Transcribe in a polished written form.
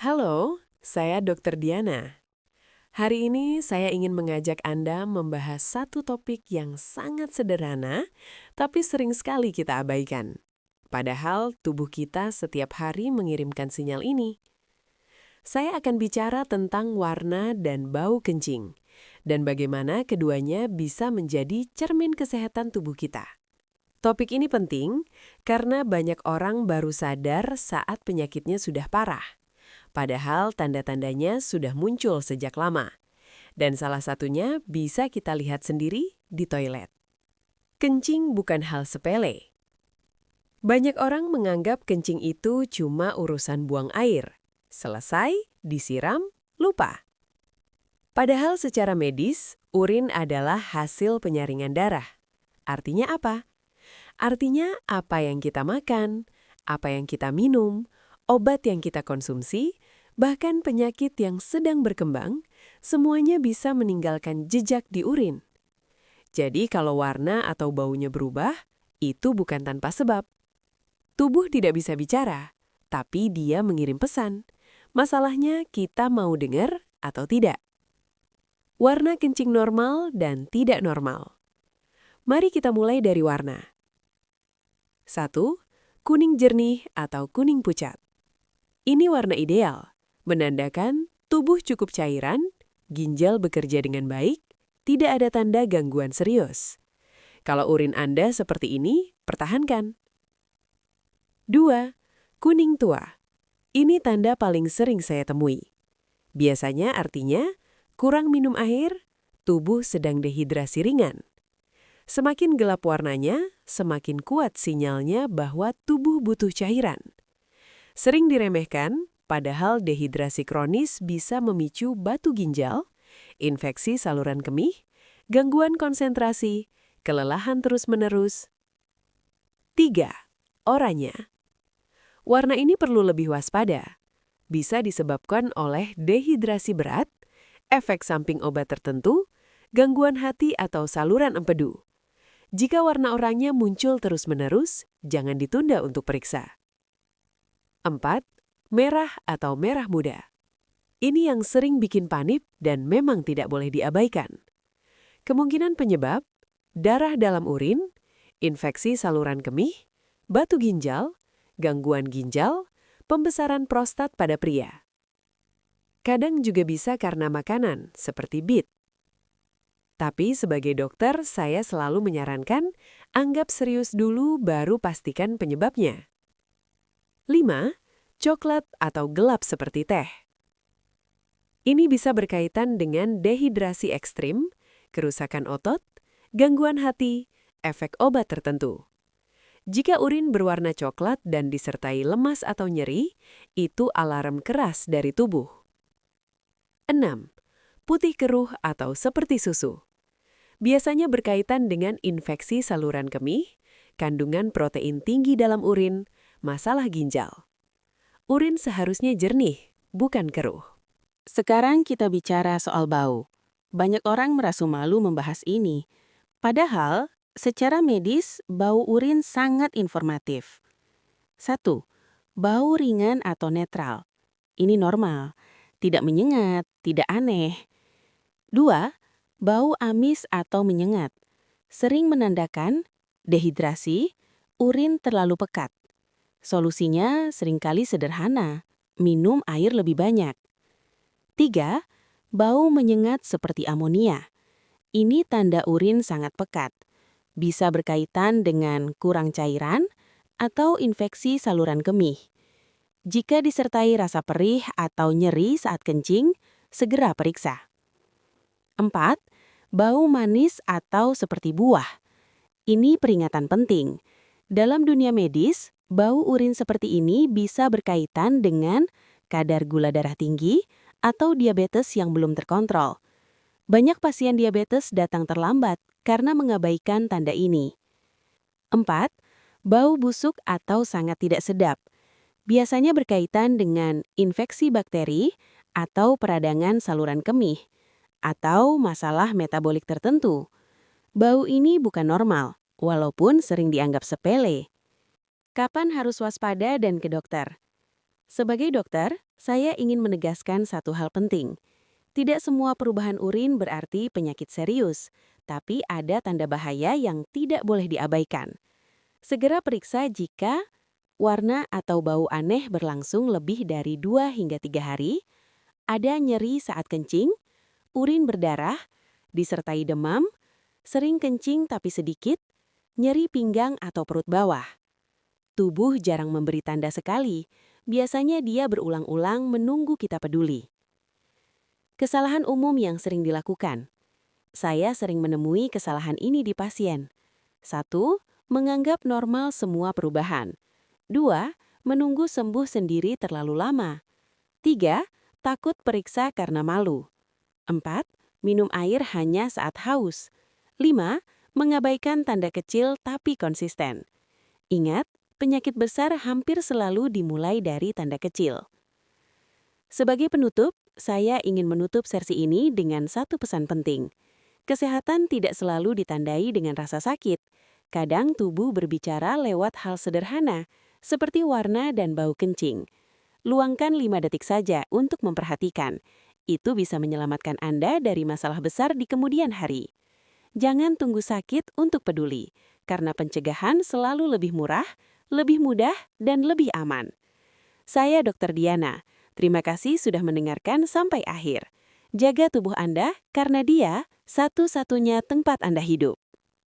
Halo, saya Dr. Diana. Hari ini saya ingin mengajak Anda membahas satu topik yang sangat sederhana, tapi sering sekali kita abaikan. Padahal tubuh kita setiap hari mengirimkan sinyal ini. Saya akan bicara tentang warna dan bau kencing, dan bagaimana keduanya bisa menjadi cermin kesehatan tubuh kita. Topik ini penting karena banyak orang baru sadar saat penyakitnya sudah parah. Padahal tanda-tandanya sudah muncul sejak lama. Dan salah satunya bisa kita lihat sendiri di toilet. Kencing bukan hal sepele. Banyak orang menganggap kencing itu cuma urusan buang air. Selesai, disiram, lupa. Padahal secara medis, urin adalah hasil penyaringan darah. Artinya apa? Artinya apa yang kita makan, apa yang kita minum, obat yang kita konsumsi, bahkan penyakit yang sedang berkembang, semuanya bisa meninggalkan jejak di urin. Jadi kalau warna atau baunya berubah, itu bukan tanpa sebab. Tubuh tidak bisa bicara, tapi dia mengirim pesan. Masalahnya kita mau dengar atau tidak. Warna kencing normal dan tidak normal. Mari kita mulai dari warna. 1. Kuning jernih atau kuning pucat. Ini warna ideal, menandakan tubuh cukup cairan, ginjal bekerja dengan baik, tidak ada tanda gangguan serius. Kalau urin Anda seperti ini, pertahankan. 2. Kuning tua. Ini tanda paling sering saya temui. Biasanya artinya kurang minum air, tubuh sedang dehidrasi ringan. Semakin gelap warnanya, semakin kuat sinyalnya bahwa tubuh butuh cairan. Sering diremehkan, padahal dehidrasi kronis bisa memicu batu ginjal, infeksi saluran kemih, gangguan konsentrasi, kelelahan terus-menerus. 3. Oranye. Warna ini perlu lebih waspada. Bisa disebabkan oleh dehidrasi berat, efek samping obat tertentu, gangguan hati atau saluran empedu. Jika warna oranye muncul terus-menerus, jangan ditunda untuk periksa. 4. Merah atau merah muda. Ini yang sering bikin panik dan memang tidak boleh diabaikan. Kemungkinan penyebab, darah dalam urin, infeksi saluran kemih, batu ginjal, gangguan ginjal, pembesaran prostat pada pria. Kadang juga bisa karena makanan, seperti bit. Tapi sebagai dokter, saya selalu menyarankan, anggap serius dulu baru pastikan penyebabnya. 5. Coklat atau gelap seperti teh. Ini bisa berkaitan dengan dehidrasi ekstrim, kerusakan otot, gangguan hati, efek obat tertentu. Jika urin berwarna coklat dan disertai lemas atau nyeri, itu alarm keras dari tubuh. 6. Putih keruh atau seperti susu. Biasanya berkaitan dengan infeksi saluran kemih, kandungan protein tinggi dalam urin, masalah ginjal. Urin seharusnya jernih, bukan keruh. Sekarang kita bicara soal bau. Banyak orang merasa malu membahas ini. Padahal, secara medis, bau urin sangat informatif. 1. Bau ringan atau netral. Ini normal, tidak menyengat, tidak aneh. 2. Bau amis atau menyengat. Sering menandakan dehidrasi, urin terlalu pekat. Solusinya seringkali sederhana, minum air lebih banyak. 3. Bau menyengat seperti amonia. Ini tanda urin sangat pekat. Bisa berkaitan dengan kurang cairan atau infeksi saluran kemih. Jika disertai rasa perih atau nyeri saat kencing, segera periksa. 4. Bau manis atau seperti buah. Ini peringatan penting. Dalam dunia medis, bau urin seperti ini bisa berkaitan dengan kadar gula darah tinggi atau diabetes yang belum terkontrol. Banyak pasien diabetes datang terlambat karena mengabaikan tanda ini. 4. Bau busuk atau sangat tidak sedap. Biasanya berkaitan dengan infeksi bakteri atau peradangan saluran kemih, atau masalah metabolik tertentu. Bau ini bukan normal, walaupun sering dianggap sepele. Kapan harus waspada dan ke dokter? Sebagai dokter, saya ingin menegaskan satu hal penting. Tidak semua perubahan urin berarti penyakit serius, tapi ada tanda bahaya yang tidak boleh diabaikan. Segera periksa jika warna atau bau aneh berlangsung lebih dari 2 hingga 3 hari, ada nyeri saat kencing, urin berdarah, disertai demam, sering kencing tapi sedikit, nyeri pinggang atau perut bawah. Tubuh jarang memberi tanda sekali, biasanya dia berulang-ulang menunggu kita peduli. Kesalahan umum yang sering dilakukan. Saya sering menemui kesalahan ini di pasien. 1. Menganggap normal semua perubahan. 2. Menunggu sembuh sendiri terlalu lama. 3. Takut periksa karena malu. 4. Minum air hanya saat haus. 5. Mengabaikan tanda kecil tapi konsisten. Ingat, penyakit besar hampir selalu dimulai dari tanda kecil. Sebagai penutup, saya ingin menutup sesi ini dengan satu pesan penting. Kesehatan tidak selalu ditandai dengan rasa sakit. Kadang tubuh berbicara lewat hal sederhana, seperti warna dan bau kencing. Luangkan 5 detik saja untuk memperhatikan. Itu bisa menyelamatkan Anda dari masalah besar di kemudian hari. Jangan tunggu sakit untuk peduli, karena pencegahan selalu lebih murah, lebih mudah, dan lebih aman. Saya Dr. Diana. Terima kasih sudah mendengarkan sampai akhir. Jaga tubuh Anda karena dia satu-satunya tempat Anda hidup.